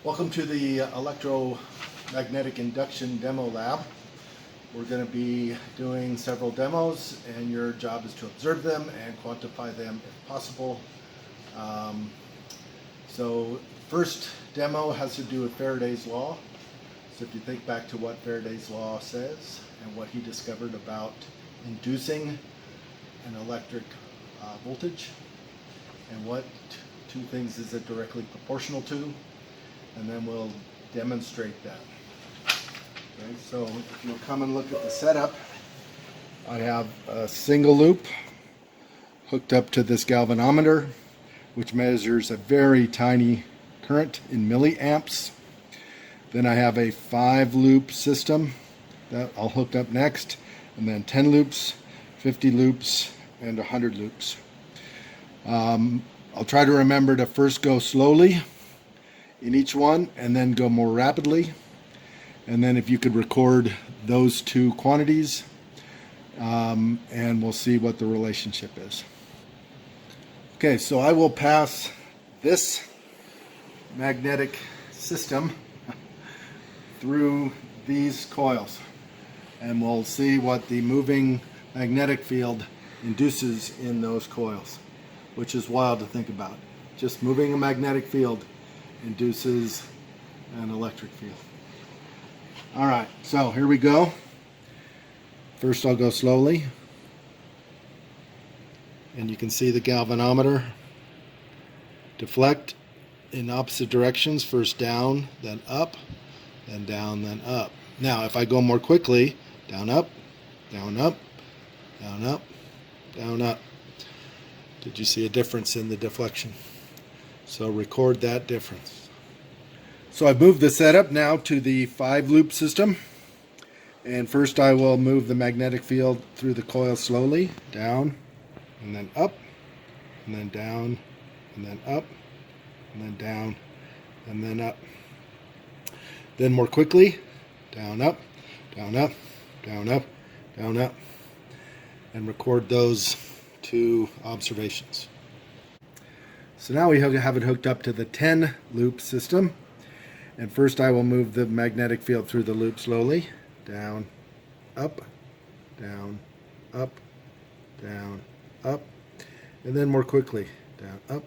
Welcome to the electromagnetic induction demo lab. We're going to be doing several demos, and your job is to observe them and quantify them if possible. So first demo has to do with Faraday's law. So if you think back to what Faraday's law says and what he discovered about inducing an electric voltage, and what two things is it directly proportional to, and then we'll demonstrate that. Okay, so if you'll come and look at the setup, I have a single loop hooked up to this galvanometer, which measures a very tiny current in milliamps. Then I have a 5-loop system that I'll hook up next, and then 10 loops, 50 loops, and 100 loops. I'll try to remember to first go slowly in each one and then go more rapidly. And then if you could record those two quantities, and we'll see what the relationship is. Okay, so I will pass this magnetic system through these coils, and we'll see what the moving magnetic field induces in those coils, which is wild to think about. Just moving a magnetic field induces an electric field. All right, so here we go. First I'll go slowly, and you can see the galvanometer deflect in opposite directions, first down, then up, then down, then up. Now if I go more quickly, down, up, down, up, down, up, down, up. Did you see a difference in the deflection? So record that difference. So I've moved the setup now to the 5-loop system. And first I will move the magnetic field through the coil slowly, down, and then up, and then down, and then up, and then down, and then up. Then more quickly, down, up, down, up, down, up, down, up. And record those two observations. So now we have it hooked up to the 10-loop system, and first I will move the magnetic field through the loop slowly, down, up, down, up, down, up, and then more quickly, down, up,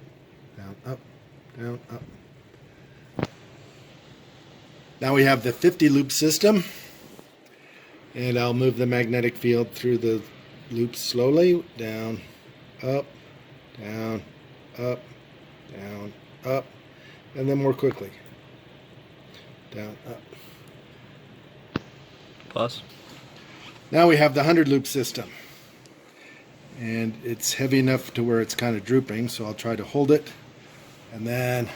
down, up, down, up. Now we have the 50-loop system, and I'll move the magnetic field through the loops slowly, down, up, down, up, down, up, and then more quickly, down, up. Pause. Now we have the 100-loop system, and it's heavy enough to where it's kind of drooping, so I'll try to hold it, and then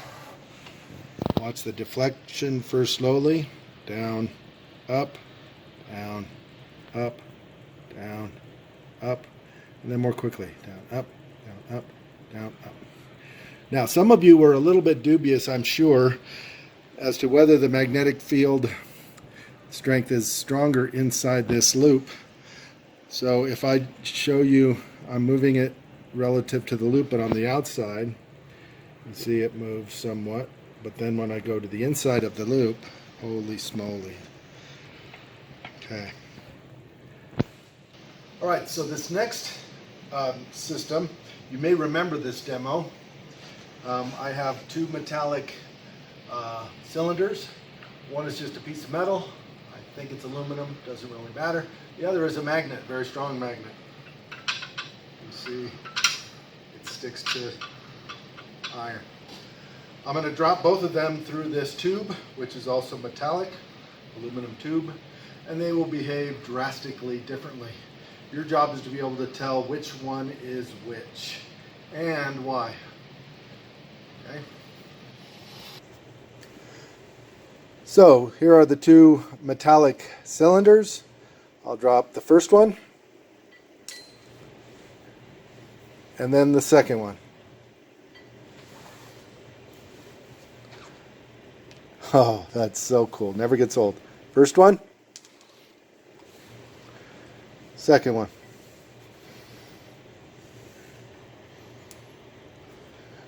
watch the deflection first slowly, down, up, down, up, down, up, and then more quickly, down, up, down, up, down, up. Now, some of you were a little bit dubious, I'm sure, as to whether the magnetic field strength is stronger inside this loop. So if I show you, I'm moving it relative to the loop, but on the outside, you see it moves somewhat. But then when I go to the inside of the loop, holy smoly. Okay. All right, so this next system, you may remember this demo. I have two metallic cylinders. One is just a piece of metal. I think it's aluminum, doesn't really matter. The other is a magnet, very strong magnet. You see, it sticks to iron. I'm going to drop both of them through this tube, which is also metallic, aluminum tube, and they will behave drastically differently. Your job is to be able to tell which one is which and why. Okay. So here are the two metallic cylinders. I'll drop the first one and then the second one. Oh, that's so cool. Never gets old. First one. Second one.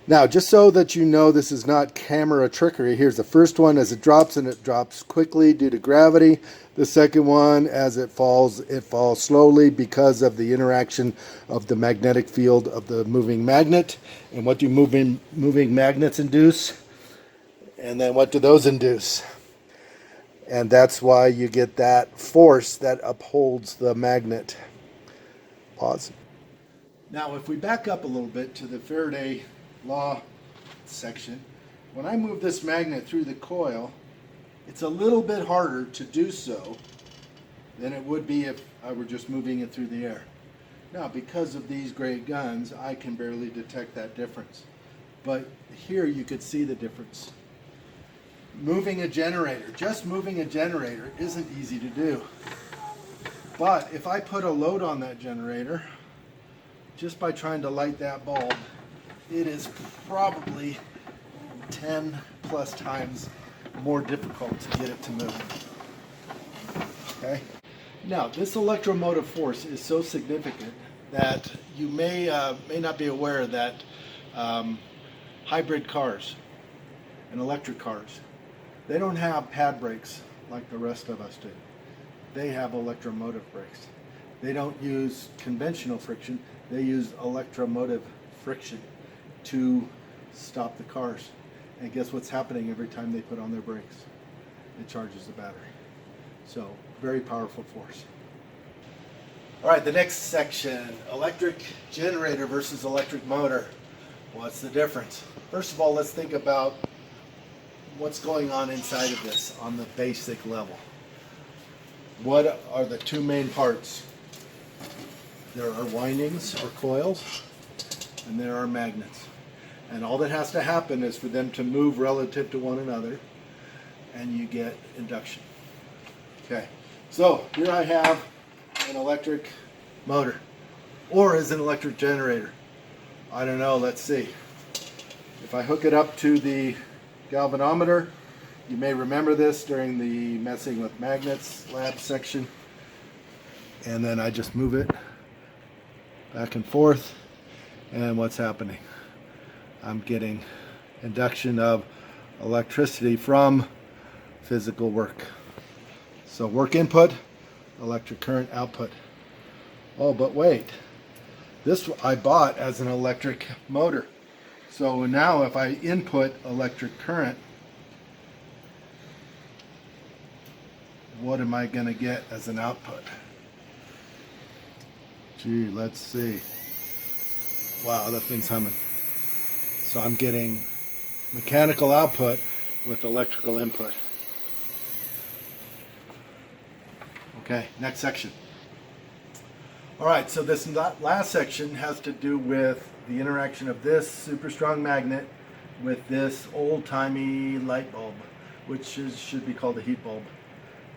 Now, just so that you know this is not camera trickery, here's the first one as it drops, and it drops quickly due to gravity. The second one, as it falls slowly because of the interaction of the magnetic field of the moving magnet. And what do moving magnets induce? And then what do those induce? And that's why you get that force that upholds the magnet. Pause. Now, if we back up a little bit to the Faraday law section, when I move this magnet through the coil, it's a little bit harder to do so than it would be if I were just moving it through the air. Now, because of these great guns, I can barely detect that difference. But here you could see the difference. Moving a generator, just moving a generator isn't easy to do. But if I put a load on that generator, just by trying to light that bulb, it is probably 10 plus times more difficult to get it to move. Okay? Now, this electromotive force is so significant that you may not be aware that hybrid cars and electric cars, they don't have pad brakes like the rest of us do. They have electromotive brakes. They don't use conventional friction, they use electromotive friction to stop the cars. And guess what's happening every time they put on their brakes? It charges the battery. So, very powerful force. All right, the next section, electric generator versus electric motor. What's the difference? First of all, let's think about what's going on inside of this on the basic level. What are the two main parts? There are windings or coils, and there are magnets. And all that has to happen is for them to move relative to one another, and you get induction. Okay, so here I have an electric motor, or is an electric generator. I don't know, let's see. If I hook it up to the galvanometer, you may remember this during the messing with magnets lab section, and then I just move it back and forth, and what's happening? I'm getting induction of electricity from physical work. So work input, electric current output. Oh, but wait, this I bought as an electric motor. So now if I input electric current, what am I going to get as an output? Gee, let's see. Wow, that thing's humming. So I'm getting mechanical output with electrical input. Okay, next section. All right, so this last section has to do with the interaction of this super strong magnet with this old-timey light bulb, which should be called a heat bulb.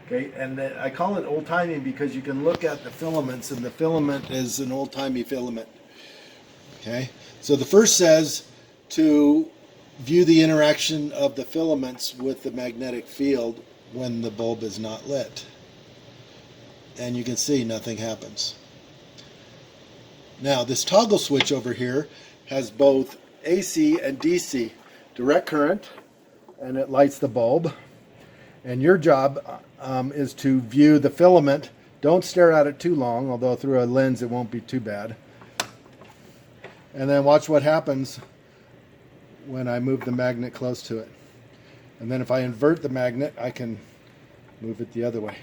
Okay, and I call it old-timey because you can look at the filaments, and the filament is an old-timey filament. Okay, so the first says to view the interaction of the filaments with the magnetic field when the bulb is not lit. And you can see nothing happens. Now, this toggle switch over here has both AC and DC, direct current, and it lights the bulb. And your job is to view the filament. Don't stare at it too long, although through a lens it won't be too bad. And then watch what happens when I move the magnet close to it. And then if I invert the magnet, I can move it the other way.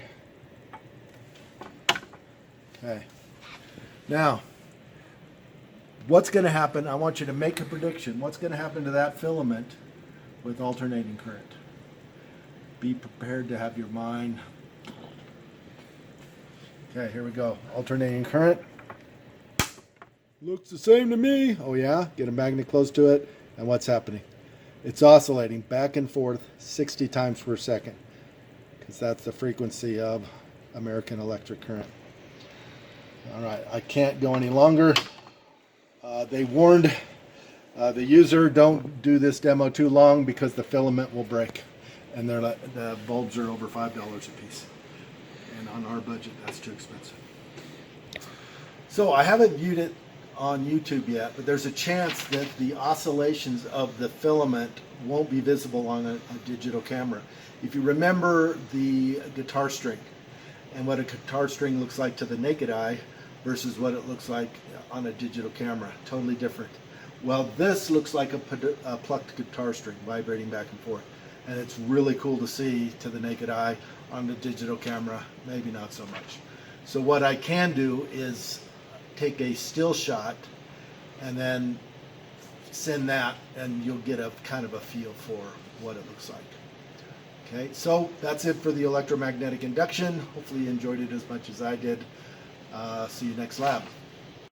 Okay. Now, what's going to happen? I want you to make a prediction. What's going to happen to that filament with alternating current? Be prepared to have your mind. Okay, here we go. Alternating current. Looks the same to me. Oh yeah? Get a magnet close to it, and what's happening? It's oscillating back and forth 60 times per second, because that's the frequency of American electric current. All right, I can't go any longer. They warned the user, don't do this demo too long because the filament will break, and the bulbs are over $5 a piece, and on our budget that's too expensive. So I haven't viewed it on YouTube yet, but there's a chance that the oscillations of the filament won't be visible on a digital camera. If you remember the guitar string and what a guitar string looks like to the naked eye versus what it looks like on a digital camera, totally different. Well, this looks like a plucked guitar string vibrating back and forth, and it's really cool to see to the naked eye. On the digital camera, maybe not so much. So what I can do is take a still shot and then send that, and you'll get a kind of a feel for what it looks like. Okay, so that's it for the electromagnetic induction. Hopefully you enjoyed it as much as I did. See you next lab.